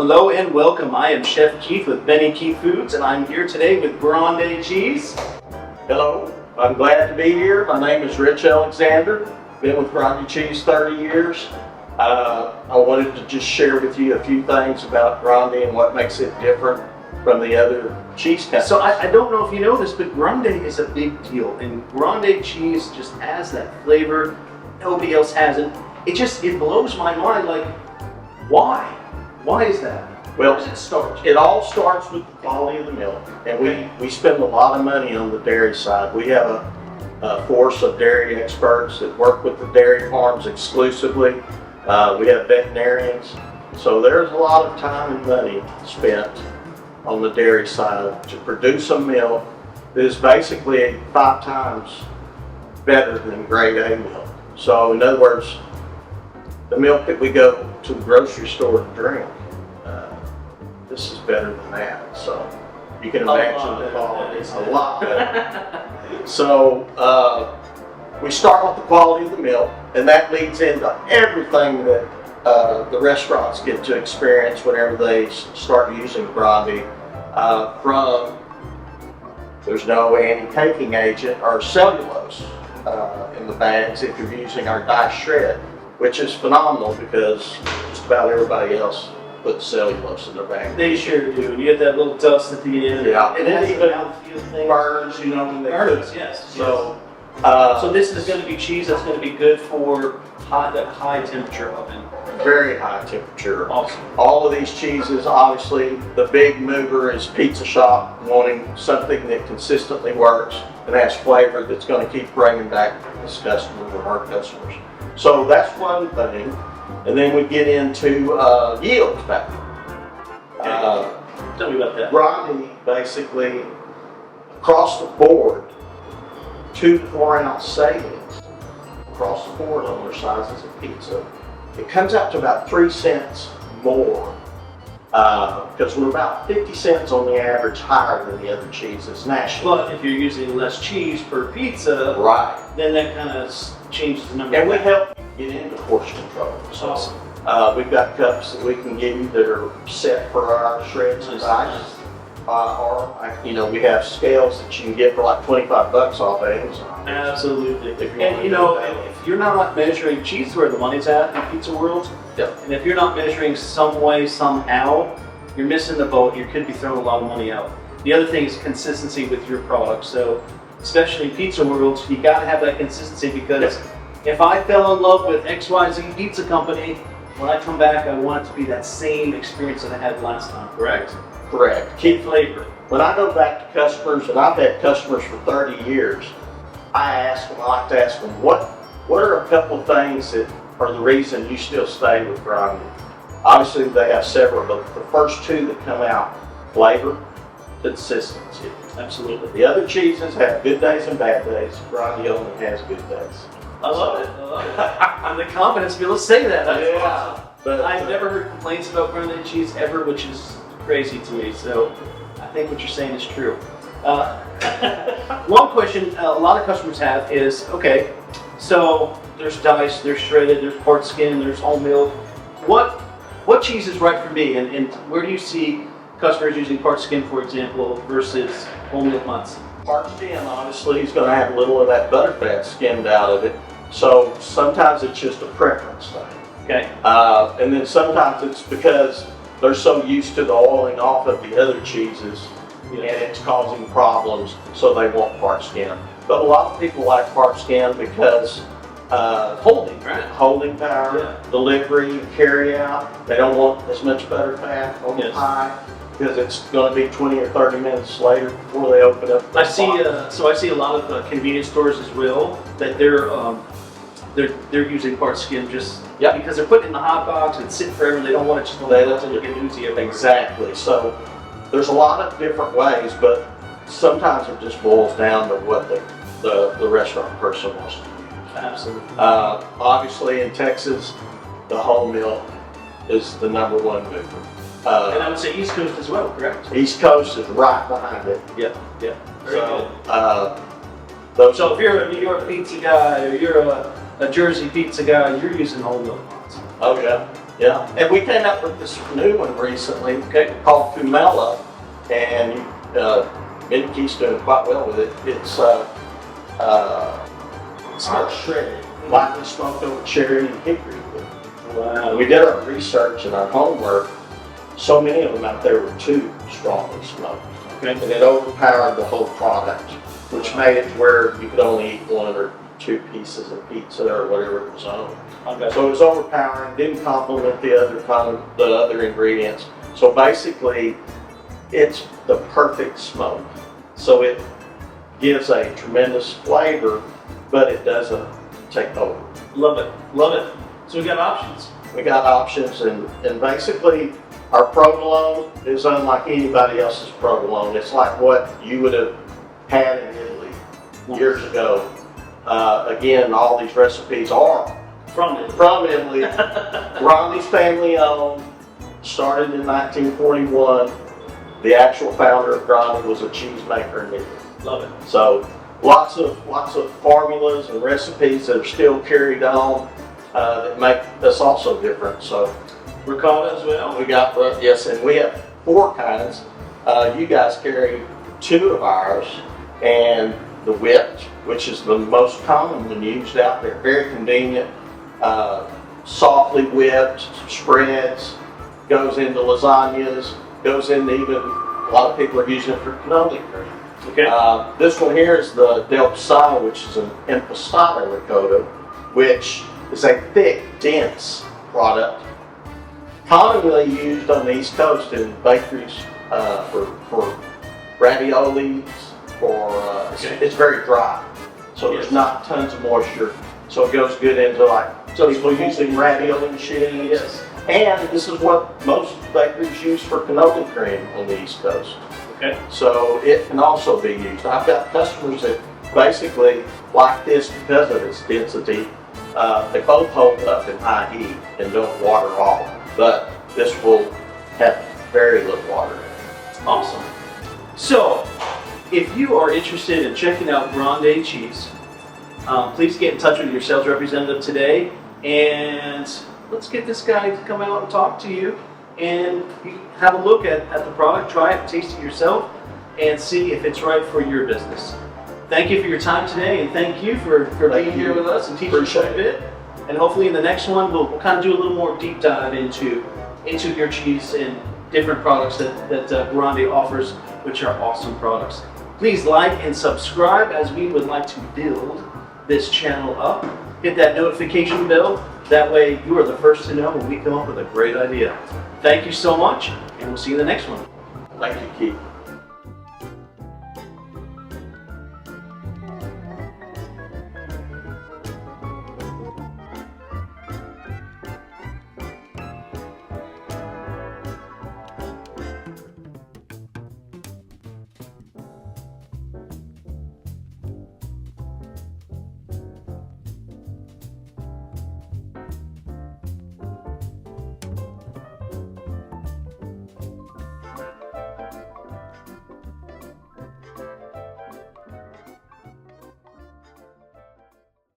Hello and welcome. I am Chef Keith with Benny Keith Foods, and I'm here today with Grande Cheese. Hello, I'm glad to be here. My name is Rich Alexander. Been with Grande Cheese 30 years. I wanted to just share with you a few things about Grande and what makes it different from the other cheese companies. So I don't know if you know this, but Grande is a big deal, and Grande Cheese just has that flavor nobody else has it. It blows my mind. Like, why? Why is that? Well, Where does it start? it all starts with the quality of the milk, and we spend a lot of money on the dairy side. We have a force of dairy experts that work with the dairy farms exclusively. We have veterinarians, so there's a lot of time and money spent on the dairy side to produce a milk that is basically 5 times better than grade A milk. So in other words, the milk that we go to the grocery store to drink, this is better than that. So you can imagine the quality is a lot better. So we start with the quality of the milk, and that leads into everything that the restaurants get to experience whenever they start using Grande. There's no anti-caking agent or cellulose in the bags if you're using our dice shred, which is phenomenal because just about everybody else puts cellulose in their bag. They sure do. And you get that little dust at the end. Yeah. And then even mouthfeel thing. Burns, you know, when they Burns, cook. yes. So, So this is going to be cheese that's going to be good for high temperature oven. very high temperature. Awesome. All of these cheeses, obviously, the big mover is Pizza Shop wanting something that consistently works and has flavor that's going to keep bringing back this customer or our customers. So that's one thing. And then we get into yields back. Tell me about that. Grande, basically, across the board, 2 to 4 ounce savings across the board on their sizes of pizza. It comes out to about 3 cents more because we're about 50 cents on the average higher than the other cheeses nationally. But if you're using less cheese per pizza, Right. then that kind of changes the number. And we help you get into portion control. So, Awesome. we've got cups that we can give you that are set for our shreds and dice. We have scales that you can get for like $25 off Amazon. Absolutely. If you And want to you do know, that. if you're not measuring cheese where the money's at in the pizza world, Yep. and if you're not measuring some way, somehow, you're missing the boat. You could be throwing a lot of money out. The other thing is consistency with your product. So, especially in pizza world, you got to have that consistency because if I fell in love with XYZ Pizza Company, when I come back, I want it to be that same experience that I had last time. Correct? Correct. Keep flavor. When I go back to customers, and I've had customers for 30 years, I like to ask them, what are a couple of things that are the reason you still stay with Grande? Obviously, they have several, but the first 2 that come out, flavor, consistency. Absolutely. The other cheeses have good days and bad days. Grande only has good days. I love it. I love it. And the confidence to be able to say that. That's awesome. But I've never heard complaints about Grande Cheese ever, which is crazy to me. So I think what you're saying is true. One question a lot of customers have is, okay, so there's diced, there's shredded, there's part skin, there's whole milk. What cheese is right for me? And where do you see customers using part skin, for example, versus whole milk mozz? part skin, obviously, is going to have a little of that butterfat skimmed out of it. So sometimes it's just a preference thing. Okay. And then sometimes it's because they're so used to the oiling off of the other cheeses and it's causing problems, so they want part skin. But a lot of people like part skin because Holding, right? holding power, delivery, carry out. They don't want as much butterfat on the pie because it's going to be 20 or 30 minutes later before they open up. I see a lot of convenience stores as well that they're using part skin just because they're putting it in the hot box and sitting forever. They don't want it just to melt and get oozy everywhere. Exactly. So there's a lot of different ways, but sometimes it just boils down to what the restaurant person wants to use. Absolutely. Obviously in Texas, the whole milk is the #1 mover. And I would say East Coast as well, correct? East Coast is right behind it. Yeah. Very So, good. So if you're a New York pizza guy or you're a Jersey pizza guy, you're using whole milk mozz. Oh yeah. Yeah, and we came up with this new one recently called Kumela, and Mickey's doing quite well with it. It's shredded, lightly smoked over cherry and hickory wood. Wow. We did our research and our homework. So many of them out there were too strongly smoked, and it overpowered the whole product, which made it where you could only eat 1 or 2 pieces of pizza or whatever it was on. So it was overpowering, didn't complement the other ingredients. So basically, it's the perfect smoke. So it gives a tremendous flavor, but it doesn't take over. Love it, love it. So we got options. We got options, and basically our provolone is unlike anybody else's provolone. It's like what you would have had in Italy years ago. Again, all these recipes are From it. from Italy. Grande's family owned, started in 1941. The actual founder of Grande was a cheesemaker in Italy. Love it. So lots of formulas and recipes that are still carried on that make us also different. So Ricotta as well. we got yes, and we have 4 kinds. You guys carry 2 of ours, and the whipped, which is the most common one used out there. Very convenient, softly whipped, spreads, goes into lasagnas, goes into even, a lot of people are using it for cannoli cream. Okay. This one here is the Del Pasado, which is an impastata ricotta, which is a thick, dense product, commonly used on the East Coast in bakeries for raviolis. It's very dry, so there's not tons of moisture, so it goes good into people using ravioli machines. Yes. And this is what most bakeries use for cannoli cream on the East Coast. Okay. So it can also be used. I've got customers that basically like this because of its density. They both hold up in high heat and don't water off, but this will have very little water in it. Awesome. So, if you are interested in checking out Grande Cheese, please get in touch with your sales representative today, and let's get this guy to come out and talk to you, and you have a look at the product, try it, taste it yourself, and see if it's right for your business. Thank you for your time today, and thank you for being here with us and teaching us a bit. And hopefully in the next one, we'll kind of do a little more deep dive into your cheese and different products that Grande offers, which are awesome products. Please like and subscribe, as we would like to build this channel up. Hit that notification bell. That way you are the first to know when we come up with a great idea. Thank you so much, and we'll see you in the next one. Thank you, Keith.